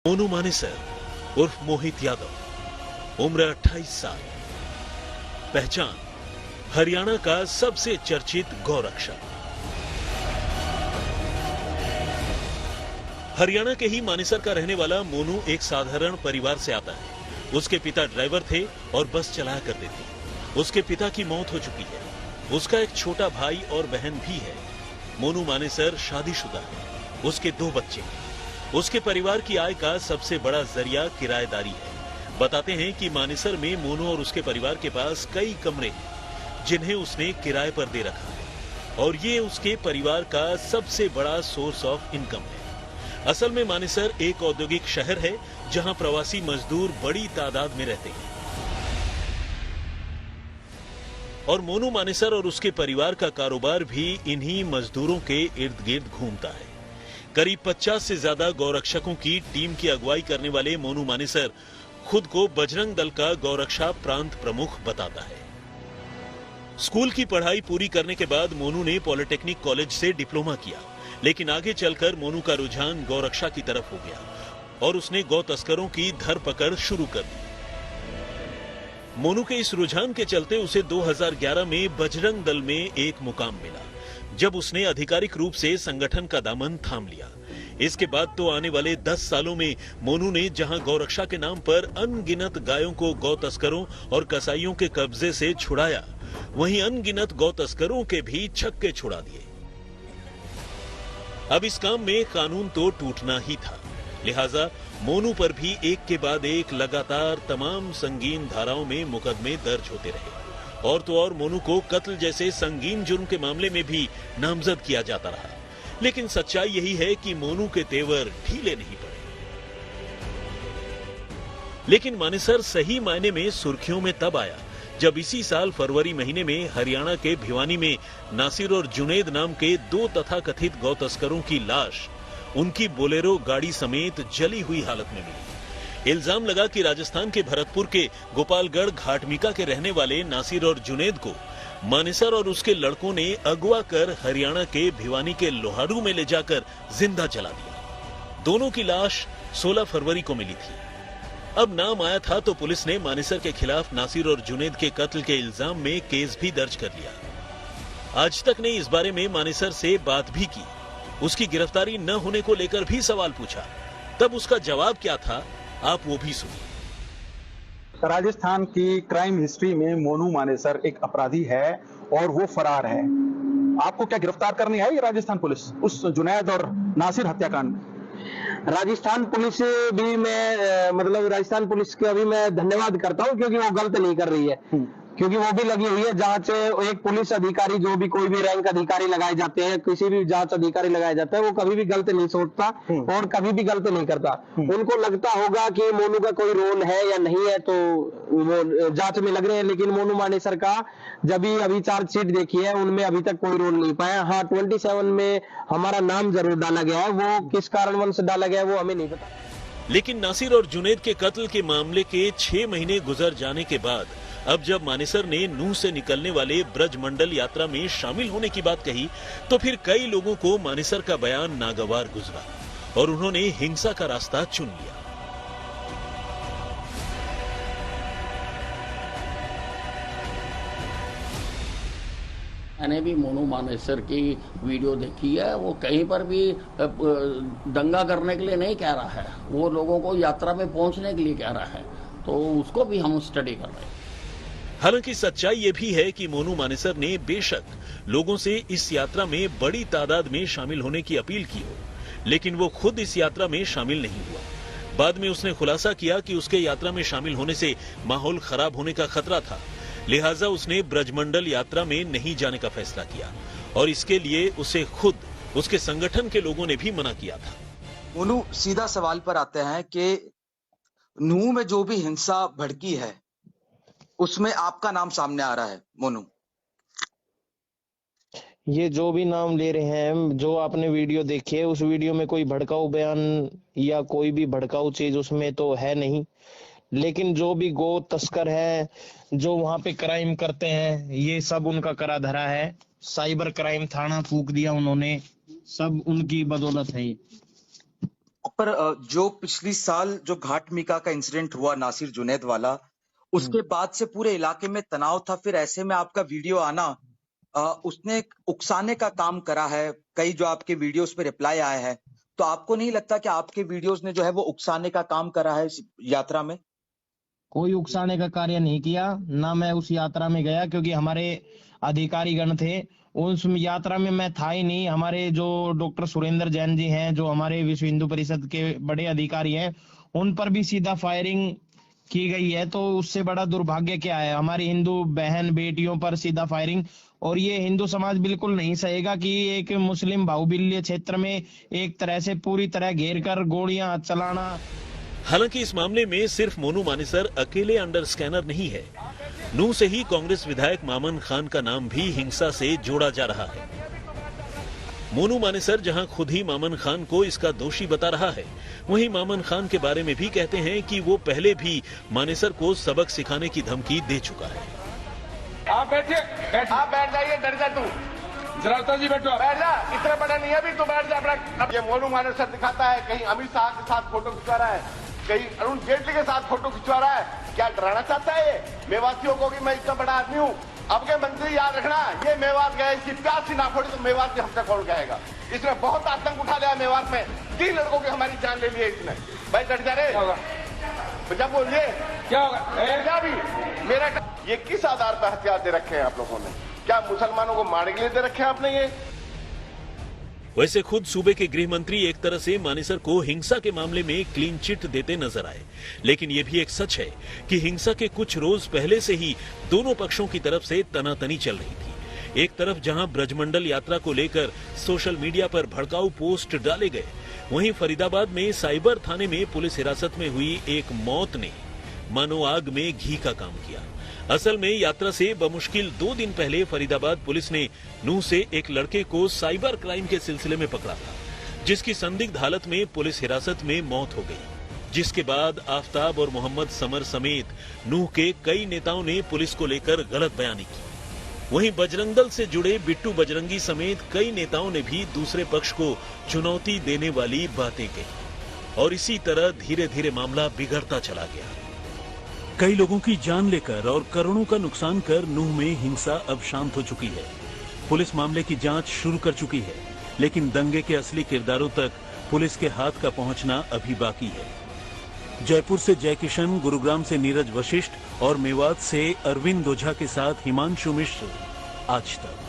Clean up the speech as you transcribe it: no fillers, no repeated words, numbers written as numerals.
मोनू मानेसर उर्फ मोहित यादव, उम्र 28 साल, पहचान हरियाणा का सबसे चर्चित गौरक्षक। हरियाणा के ही मानेसर का रहने वाला मोनू एक साधारण परिवार से आता है। उसके पिता ड्राइवर थे और बस चलाया करते थे। उसके पिता की मौत हो चुकी है। उसका एक छोटा भाई और बहन भी है। मोनू मानेसर शादीशुदा है। उसके 2 बच्चे हैं। उसके परिवार की आय का सबसे बड़ा जरिया किराएदारी है। बताते हैं कि मानेसर में मोनू और उसके परिवार के पास कई कमरे हैं जिन्हें उसने किराए पर दे रखा है और ये उसके परिवार का सबसे बड़ा सोर्स ऑफ इनकम है। असल में मानेसर एक औद्योगिक शहर है जहां प्रवासी मजदूर बड़ी तादाद में रहते हैं और मोनू मानेसर और उसके परिवार का कारोबार भी इन्हीं मजदूरों के इर्द गिर्द घूमता है। करीब 50 से ज्यादा गौरक्षकों की टीम की अगुवाई करने वाले मोनू मानेसर खुद को बजरंग दल का गौरक्षा प्रांत प्रमुख बताता है। स्कूल की पढ़ाई पूरी करने के बाद मोनू ने पॉलिटेक्निक कॉलेज से डिप्लोमा किया, लेकिन आगे चलकर मोनू का रुझान गौरक्षा की तरफ हो गया और उसने गौ तस्करों की धरपकड़ शुरू कर दी। मोनू के इस रुझान के चलते उसे 2011 में बजरंग दल में एक मुकाम मिला, जब उसने आधिकारिक रूप से संगठन का दामन थाम लिया। इसके बाद तो आने वाले 10 सालों में मोनू ने जहां गौरक्षा के नाम पर अनगिनत गायों को गौ तस्करों और कसाईयों के कब्जे से छुड़ाया, वहीं अनगिनत गौ तस्करों के भी छक्के छुड़ा दिए। अब इस काम में कानून तो टूटना ही था, लिहाजा मोनू पर भी एक के बाद एक लगातार तमाम संगीन धाराओं में मुकदमे दर्ज होते रहे और तो और मोनू को कत्ल जैसे संगीन जुर्म के मामले में भी नामजद किया जाता रहा। लेकिन सच्चाई यही है कि मोनू के तेवर ढीले नहीं पड़े। लेकिन मानेसर सही मायने में सुर्खियों में तब आया जब इसी साल फरवरी महीने में हरियाणा के भिवानी में नासिर और जुनेद नाम के 2 तथाकथित गौ तस्करों की लाश उनकी बोलेरो गाड़ी समेत जली हुई हालत में मिली। इल्जाम लगा कि राजस्थान के भरतपुर के गोपालगढ़ घाटमिका के रहने वाले नासिर और जुनेद को मानेसर और उसके लड़कों ने अगवा कर हरियाणा के भिवानी के लोहारू में ले जाकर जिंदा जला दिया। दोनों की लाश 16 फरवरी को मिली थी। अब नाम आया था तो पुलिस ने मानेसर के खिलाफ नासिर और जुनेद के कत्ल के इल्जाम में केस भी दर्ज कर लिया। आज तक ने इस बारे में मानेसर से बात भी की, उसकी गिरफ्तारी न होने को लेकर भी सवाल पूछा। तब उसका जवाब क्या था, आप वो भी सुनिए। राजस्थान की क्राइम हिस्ट्री में मोनू मानेसर एक अपराधी है और वो फरार है। आपको क्या गिरफ्तार करनी है ये राजस्थान पुलिस उस जुनैद और नासिर हत्याकांड? राजस्थान पुलिस भी मैं राजस्थान पुलिस का भी मैं धन्यवाद करता हूँ, क्योंकि वो गलत नहीं कर रही है, क्योंकि वो भी लगी हुई है जांच। एक पुलिस अधिकारी, जो भी कोई भी रैंक अधिकारी लगाए जाते हैं, किसी भी जांच अधिकारी लगाया जाता है, वो कभी भी गलत नहीं सोचता और कभी भी गलत नहीं करता। उनको लगता होगा कि मोनू का कोई रोल है या नहीं है, तो वो जांच में लग रहे हैं, लेकिन मोनू मानेसर का जब भी अभी चार्जशीट देखी है उनमें अभी तक कोई रोल नहीं पाया। हाँ, 27 में हमारा नाम जरूर डाला गया है, वो किस कारणवश डाला गया है वो हमें नहीं पता। लेकिन नासिर और जुनेद के कत्ल के मामले के 6 महीने गुजर जाने के बाद अब जब मानेसर ने नूह से निकलने वाले ब्रजमंडल यात्रा में शामिल होने की बात कही, तो फिर कई लोगों को मानेसर का बयान नागवार गुजरा और उन्होंने हिंसा का रास्ता चुन लिया। मैंने भी मोनू मानेसर की वीडियो देखी है। वो कहीं पर भी दंगा करने के लिए नहीं कह रहा है, वो लोगों को यात्रा में पहुंचने के लिए कह रहा है, तो उसको भी हम स्टडी कर रहे हैं। हालांकि सच्चाई ये भी है कि मोनू मानेसर ने बेशक लोगों से इस यात्रा में बड़ी तादाद में शामिल होने की अपील की हो, लेकिन वो खुद इस यात्रा में शामिल नहीं हुआ। बाद में उसने खुलासा किया कि उसके यात्रा में शामिल होने से माहौल खराब होने का खतरा था, लिहाजा उसने ब्रजमंडल यात्रा में नहीं जाने का फैसला किया और इसके लिए उसे खुद उसके संगठन के लोगों ने भी मना किया था। मोनू, सीधा सवाल पर आते हैं कि नूह में जो भी हिंसा भड़की है उसमें आपका नाम सामने आ रहा है। मोनू, ये जो भी नाम ले रहे हैं, जो आपने वीडियो देखी है, उस वीडियो में कोई भड़काऊ बयान या कोई भी भड़काऊ चीज उसमें तो है नहीं, लेकिन जो भी गो तस्कर है, जो वहां पे क्राइम करते हैं, ये सब उनका करा धरा है। साइबर क्राइम थाना फूक दिया उन्होंने, सब उनकी बदौलत है। पर जो पिछली साल जो घाटमिका का इंसिडेंट हुआ नासिर जुनैद वाला, उसके बाद से पूरे इलाके में तनाव था। फिर ऐसे में आपका वीडियो आना उसने उकसाने का काम करा है। कई जो आपके वीडियोस पे रिप्लाई आए हैं, तो आपको नहीं लगता कि आपके वीडियोस ने जो है वो उकसाने का काम करा है इस यात्रा में? कोई उकसाने का कार्य नहीं किया, ना मैं उस यात्रा में गया, क्योंकि हमारे अधिकारी गण थे उस यात्रा में, मैं था ही नहीं। हमारे जो डॉक्टर सुरेंद्र जैन जी हैं, जो हमारे विश्व हिंदू परिषद के बड़े अधिकारी हैं, उन पर भी सीधा फायरिंग की गई है। तो उससे बड़ा दुर्भाग्य क्या है? हमारी हिंदू बहन बेटियों पर सीधा फायरिंग, और ये हिंदू समाज बिल्कुल नहीं सहेगा कि एक मुस्लिम बाहुबल्य क्षेत्र में एक तरह से पूरी तरह घेर कर गोलियां चलाना। हालांकि इस मामले में सिर्फ मोनू मानेसर अकेले अंडर स्कैनर नहीं है। नूंह से ही कांग्रेस विधायक मामन खान का नाम भी हिंसा से जोड़ा जा रहा है। मोनू मानेसर जहां खुद ही मामन खान को इसका दोषी बता रहा है, वहीं मामन खान के बारे में भी कहते हैं कि वो पहले भी मानेसर को सबक सिखाने की धमकी दे चुका है। आप बैठिए, आप बैठ जाइए, डर जा तू, जरा जी बैठो, बैठ जा, इतना बड़ा नहीं है अभी, तू बैठ जा अपना। अब ये मोनू मानेसर दिखाता है, कहीं अमित शाह के साथ फोटो खिंचवा रहा है, कहीं अरुण जेटली के साथ फोटो खिंचवा रहा है। क्या डराना चाहता है ये मेवातियों को कि मैं इतना बड़ा आदमी हूँ? अब के मंत्री याद रखना, ये मेवात गए, इसकी प्यार से ना फोड़ी तो मेवात की हमसे कौन कहेगा? इसने बहुत आतंक उठा लिया मेवात में, 3 लड़कों की हमारी जान ले ली है इसने। भाई डर जा रहे, जब बोलिए क्या होगा? भी मेरा ये किस आधार पर हथियार दे रखे हैं आप लोगों ने? क्या मुसलमानों को मारने के लिए दे रखे हैं आपने ये? वैसे खुद सूबे के गृह मंत्री एक तरह से मानेसर को हिंसा के मामले में क्लीन चिट देते नजर आए, लेकिन यह भी एक सच है कि हिंसा के कुछ रोज पहले से ही दोनों पक्षों की तरफ से तनातनी चल रही थी। एक तरफ जहां ब्रजमंडल यात्रा को लेकर सोशल मीडिया पर भड़काऊ पोस्ट डाले गए, वहीं फरीदाबाद में साइबर थाने में पुलिस हिरासत में हुई एक मौत ने मानो आग में घी का काम किया। असल में यात्रा से बमुश्किल 2 दिन पहले फरीदाबाद पुलिस ने नूंह से एक लड़के को साइबर क्राइम के सिलसिले में पकड़ा था, जिसकी संदिग्ध हालत में पुलिस हिरासत में मौत हो गई। जिसके बाद आफ्ताब और मोहम्मद समर समेत नूंह के कई नेताओं ने पुलिस को लेकर गलत बयानी की। वहीं बजरंग दल से जुड़े बिट्टू बजरंगी समेत कई नेताओं ने भी दूसरे पक्ष को चुनौती देने वाली बातें कही, और इसी तरह धीरे धीरे मामला बिगड़ता चला गया। कई लोगों की जान लेकर और करोड़ों का नुकसान कर नूंह में हिंसा अब शांत हो चुकी है। पुलिस मामले की जांच शुरू कर चुकी है, लेकिन दंगे के असली किरदारों तक पुलिस के हाथ का पहुंचना अभी बाकी है। जयपुर से जय किशन, गुरुग्राम से नीरज वशिष्ठ और मेवात से अरविंद ओझा के साथ हिमांशु मिश्र, आज तक।